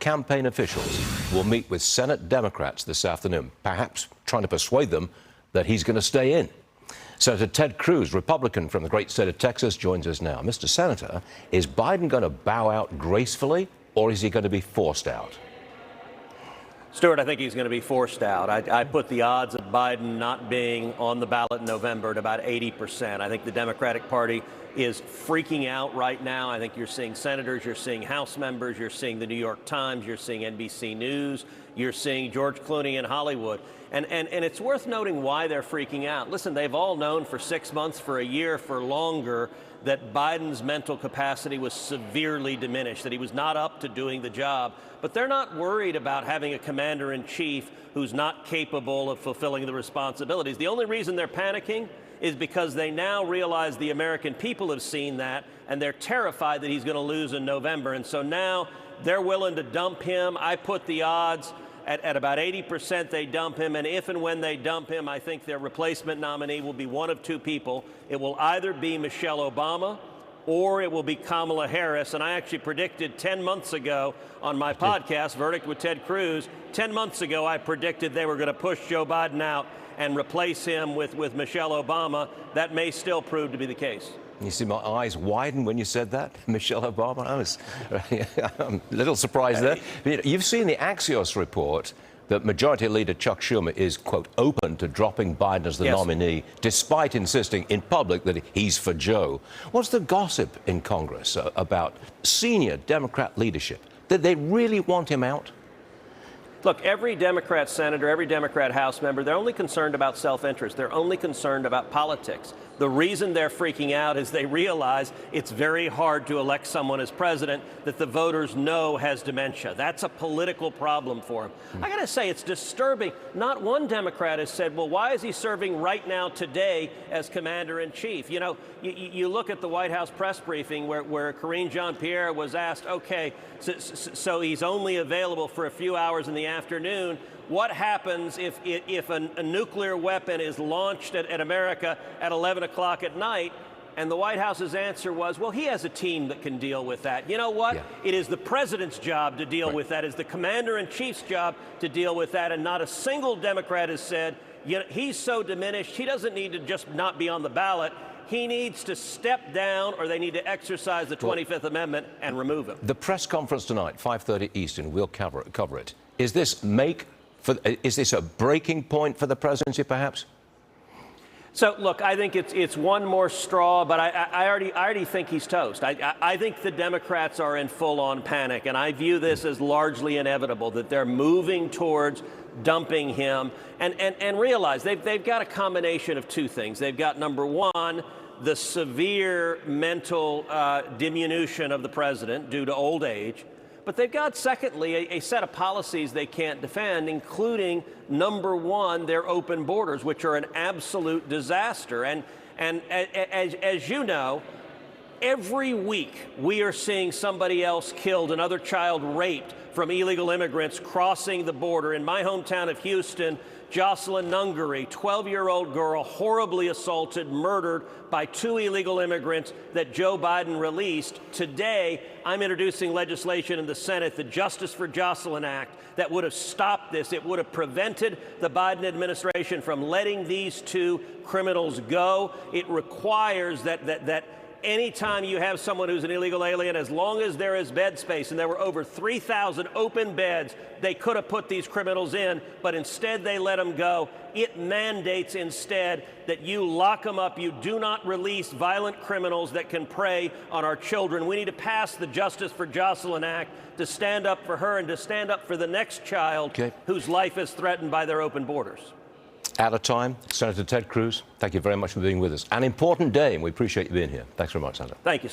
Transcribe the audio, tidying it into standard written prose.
campaign officials will meet with Senate Democrats this afternoon, perhaps trying to persuade them that he's going to stay in. Senator Ted Cruz, Republican from the great state of Texas, joins us now. Mr. Senator, is Biden going to bow out gracefully, or is he going to be forced out? Stuart, I think he's going to be forced out. I put the odds of Biden not being on the ballot in November at about 80%. I think the Democratic Party is freaking out right now. I think you're seeing senators, you're seeing House members, you're seeing the New York Times, you're seeing NBC News, you're seeing George Clooney in Hollywood. And it's worth noting why they're freaking out. Listen, they've all known for 6 months, for a year, for longer, that Biden's mental capacity was severely diminished, that he was not up to doing the job. But they're not worried about having a commander-in-chief who's not capable of fulfilling the responsibilities. The only reason they're panicking is because they now realize the American people have seen that, and they're terrified that he's going to lose in November. And so now they're willing to dump him. I put the odds at about 80% they dump him, and if and when they dump him, I think their replacement nominee will be one of two people. It will either be Michelle Obama or it will be Kamala Harris. And I actually predicted 10 months ago on my podcast, Verdict with Ted Cruz, 10 months ago I predicted they were going to push Joe Biden out and replace him with Michelle Obama. That may still prove to be the case. You see my eyes widen when you said that, Michelle Obama. I'm a little surprised there. You've seen the Axios report that Majority Leader Chuck Schumer is, quote, open to dropping Biden as the nominee, despite insisting in public that he's for Joe. What's the gossip in Congress about senior Democrat leadership? Did they really want him out? Look, every Democrat senator, every Democrat House member, they're only concerned about self-interest. They're only concerned about politics. The reason they're freaking out is they realize it's very hard to elect someone as president that the voters know has dementia. That's a political problem for him. I got to say, it's disturbing. Not one Democrat has said, well, why is he serving right now today as commander-in-chief? You know, you look at the White House press briefing where Karine Jean-Pierre was asked, okay, so he's only available for a few hours in the afternoon. What happens if a nuclear weapon is launched at America at 11 o'clock at night? And the White House's answer was, well, he has a team that can deal with that. You know what? Yeah. It is the president's job to deal with that. It's the commander-in-chief's job to deal with that. And not a single Democrat has said, you know, he's so diminished, he doesn't need to just not be on the ballot. He needs to step down, or they need to exercise the 25th Amendment and remove him. The press conference tonight, 5:30 Eastern, we'll cover it. Is this a breaking point for the presidency, perhaps? So, look, I think it's one more straw, but I already think he's toast. I think the Democrats are in full-on panic, and I view this as largely inevitable, that they're moving towards dumping him, and realize they've got a combination of two things. They've got, number one, the severe mental diminution of the president due to old age. But they've got, secondly, a set of policies they can't defend, including, number one, their open borders, which are an absolute disaster. And as you know, every week we are seeing somebody else killed, another child raped from illegal immigrants crossing the border. In my hometown of Houston, Jocelyn, Nungaray, 12-year-old girl, horribly assaulted, murdered by 2 illegal immigrants that Joe Biden released. Today, I'm introducing legislation in the Senate, the Justice for Jocelyn Act, that would have stopped this. It would have prevented the Biden administration from letting these 2 criminals go. It requires that anytime you have someone who's an illegal alien, as long as there is bed space, and there were over 3,000 open beds, they could have put these criminals in, but instead they let them go. It mandates instead that you lock them up. You do not release violent criminals that can prey on our children. We need to pass the Justice for Jocelyn Act to stand up for her and to stand up for the next child whose life is threatened by their open borders. Out of time. Senator Ted Cruz, thank you very much for being with us. An important day, and we appreciate you being here. Thanks very much, Senator. Thank you, Steve.